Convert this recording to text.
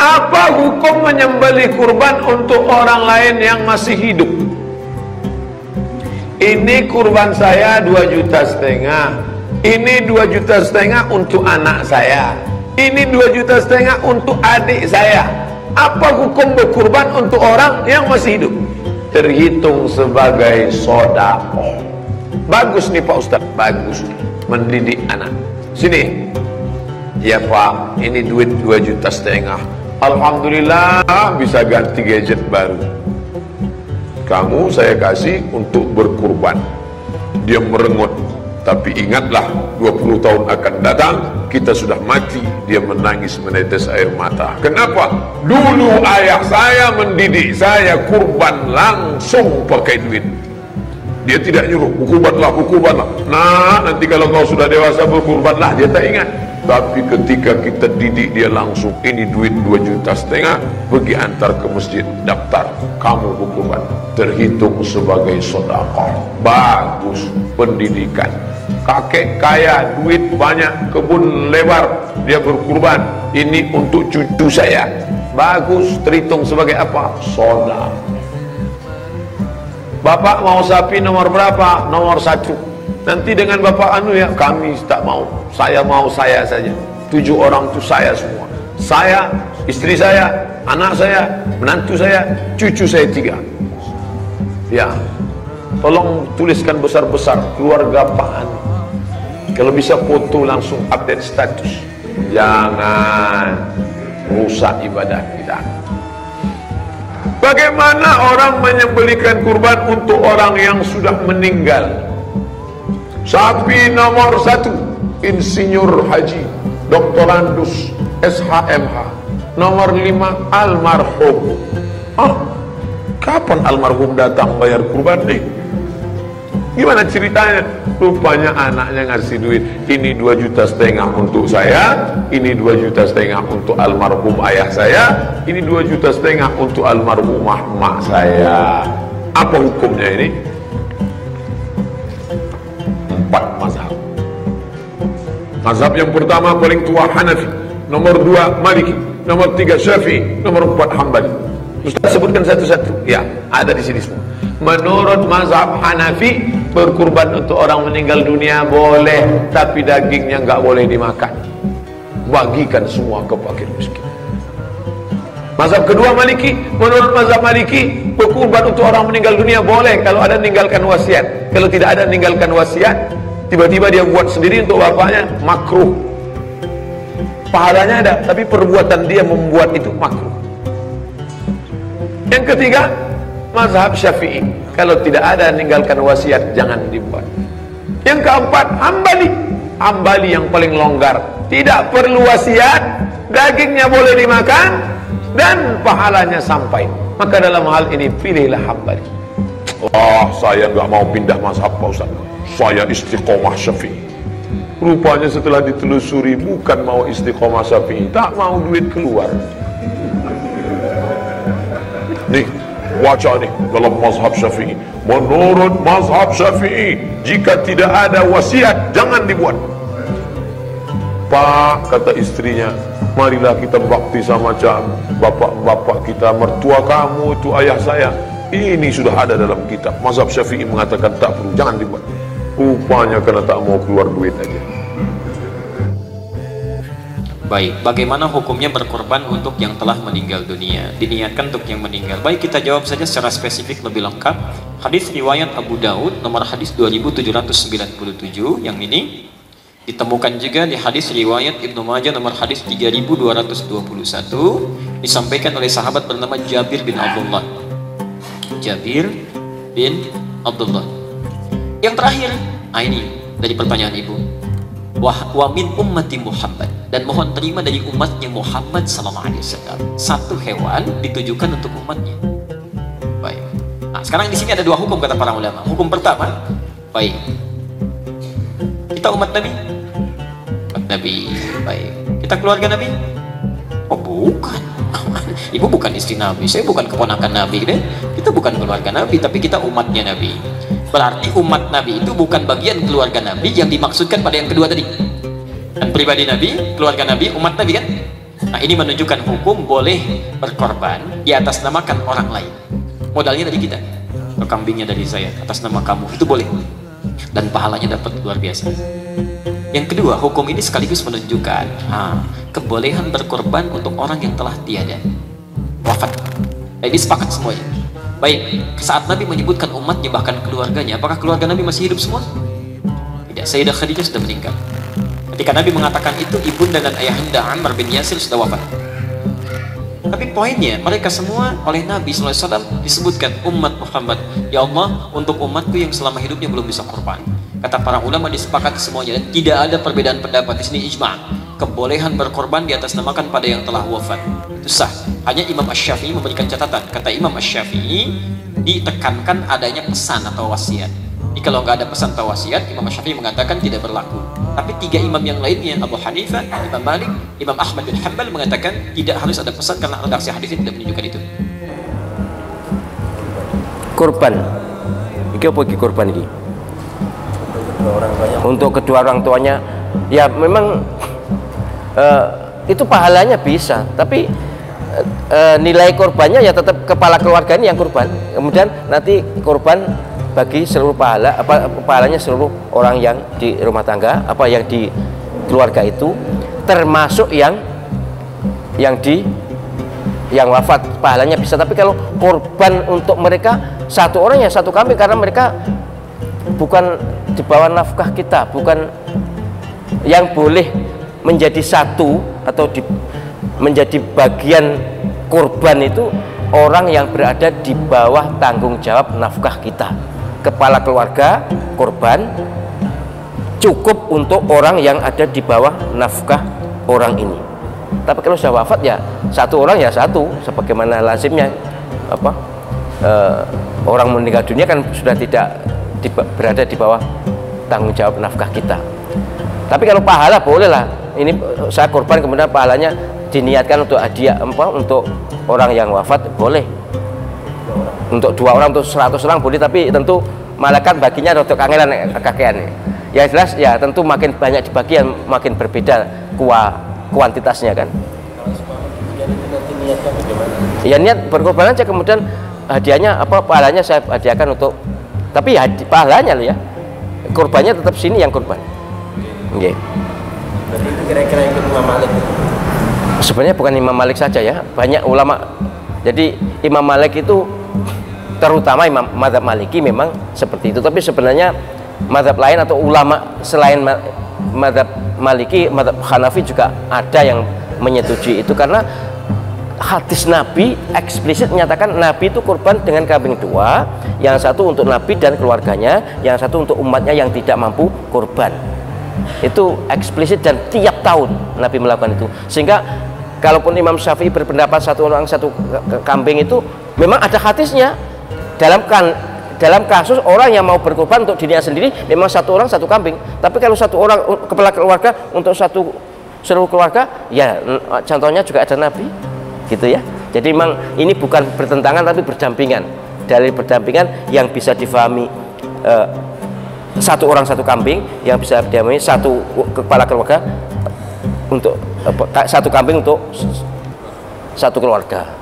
Apa hukum menyembelih kurban untuk orang lain yang masih hidup? Ini kurban saya 2,5 juta. Ini 2,5 juta untuk anak saya. Ini 2,5 juta untuk adik saya. Apa hukum berkurban untuk orang yang masih hidup? Terhitung sebagai sedekah. Bagus nih Pak Ustaz, bagus mendidik anak. Sini. Ya Pak, ini duit 2,5 juta. Alhamdulillah bisa ganti gadget baru. Kamu saya kasih untuk berkurban. Dia merengut. Tapi ingatlah 20 tahun akan datang kita sudah mati. Dia menangis menetes air mata. Kenapa? Dulu ayah saya mendidik saya kurban langsung pakai duit. Dia tidak nyuruh berkurbanlah, berkurbanlah. Nah, nanti kalau kau sudah dewasa berkurbanlah. Dia tak ingat. Tapi ketika kita didik dia langsung, ini duit 2,5 juta, pergi antar ke masjid, daftar, kamu berkurban, terhitung sebagai sedekah. Bagus pendidikan. Kakek kaya, duit banyak, kebun lebar, dia berkurban, ini untuk cucu saya. Bagus, terhitung sebagai apa? Sedekah. Bapak mau sapi nomor berapa? Nomor 1. Nanti dengan bapak anu ya, kami tak mau. Saya mau saya saja. 7 orang itu saya semua. Saya, istri saya, anak saya, menantu saya, cucu saya 3. Ya, tolong tuliskan besar-besar keluarga Pak Anu. Kalau bisa foto langsung update status. Jangan rusak ibadah kita. Bagaimana orang menyembelihkan kurban untuk orang yang sudah meninggal? Sapi nomor 1, Insinyur Haji Doktorandus SHMH. Nomor 5, almarhum. Kapan almarhum datang bayar kurban nih? Gimana ceritanya? Rupanya anaknya ngasih duit. Ini 2,5 juta untuk saya, ini 2,5 juta untuk almarhum ayah saya, ini 2,5 juta untuk almarhumah mak saya. Apa hukumnya ini? 4 mazhab. Mazhab yang pertama paling tua Hanafi, nomor 2 Maliki, nomor 3 Syafi'i, nomor 4 Hambali. Ustaz sebutkan satu-satu. Ya, ada di sini semua. Menurut mazhab Hanafi, berkurban untuk orang meninggal dunia boleh, tapi dagingnya nggak boleh dimakan. Bagikan semua ke fakir miskin. Mazhab kedua Maliki, menurut mazhab Maliki, berkurban untuk orang meninggal dunia boleh kalau ada meninggalkan wasiat. Kalau tidak ada meninggalkan wasiat, tiba-tiba dia buat sendiri untuk bapaknya, makruh. Pahalanya ada, tapi perbuatan dia membuat itu makruh. Yang ketiga, mazhab Syafi'i, kalau tidak ada meninggalkan wasiat, jangan dibuat. Yang keempat, Hambali. Hambali yang paling longgar, tidak perlu wasiat, dagingnya boleh dimakan, dan pahalanya sampai. Maka dalam hal ini pilihlah Hambali. Saya nggak mau pindah mazhab Pak Ustaz. Saya istiqomah Syafi'i. Rupanya setelah ditelusuri bukan mau istiqomah Syafi'i, tak mau duit keluar. Nih, baca nih dalam mazhab Syafi'i. Menurut mazhab Syafi'i, jika tidak ada wasiat jangan dibuat. Pak, kata istrinya, marilah kita bakti sama bapak-bapak kita, mertua kamu itu ayah saya. Ini sudah ada dalam kitab. Mazhab Syafi'i mengatakan tak perlu, jangan dibuat. Rupanya karena tak mau keluar duit aja. Baik, bagaimana hukumnya berkorban untuk yang telah meninggal dunia? Diniatkan untuk yang meninggal. Baik, kita jawab saja secara spesifik lebih lengkap. Hadis riwayat Abu Daud, nomor hadis 2797, yang ini ditemukan juga di hadis riwayat Ibnu Majah, nomor hadis 3221, disampaikan oleh sahabat bernama Jabir bin Abdullah. Jabir bin Abdullah. Yang terakhir, ini dari pertanyaan ibu. Wa min ummati Muhammad, dan mohon terima dari umatnya Muhammad sallallahu alaihi wasallam. Satu hewan ditujukan untuk umatnya. Baik. Nah, sekarang di sini ada 2 hukum kata para ulama. Hukum pertama, baik. Kita umat Nabi. Umat Nabi. Baik. Kita keluarga Nabi? Oh, bukan. Ibu bukan istri Nabi, saya bukan keponakan Nabi deh. Kita bukan keluarga Nabi, tapi kita umatnya Nabi. Berarti umat Nabi itu bukan bagian keluarga Nabi yang dimaksudkan pada yang kedua tadi. Dan pribadi Nabi, keluarga Nabi, umat Nabi kan. Nah, ini menunjukkan hukum boleh berkorban di atas namakan orang lain. Modalnya dari kita, kambingnya dari saya, atas nama kamu, itu boleh. Dan pahalanya dapat luar biasa. Yang kedua, hukum ini sekaligus menunjukkan kebolehan berkorban untuk orang yang telah tiada, wafat. Nah, ini sepakat semuanya. Baik, saat Nabi menyebutkan umatnya bahkan keluarganya, apakah keluarga Nabi masih hidup semua? Tidak, Sayyidah Khadijah sudah meninggal. Ketika Nabi mengatakan itu, ibunda dan ayahanda Ammar bin Yasir sudah wafat. Tapi poinnya, mereka semua oleh Nabi SAW disebutkan umat Muhammad. Ya Allah, untuk umatku yang selama hidupnya belum bisa korban. Kata para ulama disepakati semuanya dan tidak ada perbedaan pendapat. Di sini ijma'. Kebolehan berkorban di atas namakan pada yang telah wafat. Itu sah. Hanya Imam Asy-Syafi'i memberikan catatan. Kata Imam Asy-Syafi'i, ditekankan adanya pesan atau wasiat. Jadi kalau nggak ada pesan atau wasiat, Imam Syafi'i mengatakan tidak berlaku. Tapi tiga imam yang lainnya, Abu Hanifah, Imam Malik, Imam Ahmad bin Hanbal mengatakan tidak harus ada pesan karena redaksi hadis ini tidak menunjukkan itu. Kurban, iki apa iki kurban iki? Untuk kedua orang tuanya, ya memang itu pahalanya bisa, tapi nilai kurbannya ya tetap kepala keluarga ini yang kurban. Kemudian nanti kurban bagi seluruh pahalanya seluruh orang yang di rumah tangga, yang di keluarga itu, termasuk yang wafat, pahalanya bisa. Tapi kalau korban untuk mereka satu orang ya satu kambing, karena mereka bukan di bawah nafkah kita, bukan yang boleh menjadi satu atau menjadi bagian korban itu orang yang berada di bawah tanggung jawab nafkah kita. Kepala keluarga korban cukup untuk orang yang ada di bawah nafkah orang ini. Tapi kalau sudah wafat ya satu orang ya satu, sebagaimana lazimnya orang meninggal dunia kan sudah tidak berada di bawah tanggung jawab nafkah kita. Tapi kalau pahala bolehlah, ini saya korban kemudian pahalanya diniatkan untuk hadiah untuk orang yang wafat boleh. Untuk 2 orang, untuk 100 orang boleh, tapi tentu malaikat baginya untuk kangelan kakean. Ya jelas ya tentu makin banyak dibagi makin berbeda kuantitasnya kan. Ya niat berkorban aja, kemudian hadiahnya pahalanya saya hadiahkan untuk, tapi ya pahalanya loh ya. Korbannya tetap sini yang korban. Nggih. Berarti itu kira-kira ikut Imam Malik. Sebenarnya bukan Imam Malik saja ya, banyak ulama. Jadi Imam Malik itu terutama Imam mazhab Maliki memang seperti itu, tapi sebenarnya mazhab lain atau ulama selain mazhab Maliki, mazhab Hanafi juga ada yang menyetujui itu, karena hadis Nabi eksplisit menyatakan Nabi itu kurban dengan kambing 2, yang satu untuk Nabi dan keluarganya, yang satu untuk umatnya yang tidak mampu kurban. Itu eksplisit dan tiap tahun Nabi melakukan itu, sehingga kalaupun Imam Syafi'i berpendapat satu orang satu kambing itu memang ada hadisnya. Dalam kasus orang yang mau berkorban untuk dirinya sendiri memang satu orang satu kambing. Tapi kalau satu orang kepala keluarga untuk seluruh keluarga, ya contohnya juga ada Nabi, gitu ya. Jadi memang ini bukan bertentangan tapi berdampingan. Dalil berdampingan yang bisa difahami satu orang satu kambing, yang bisa difahami satu kepala keluarga untuk satu kambing untuk satu keluarga.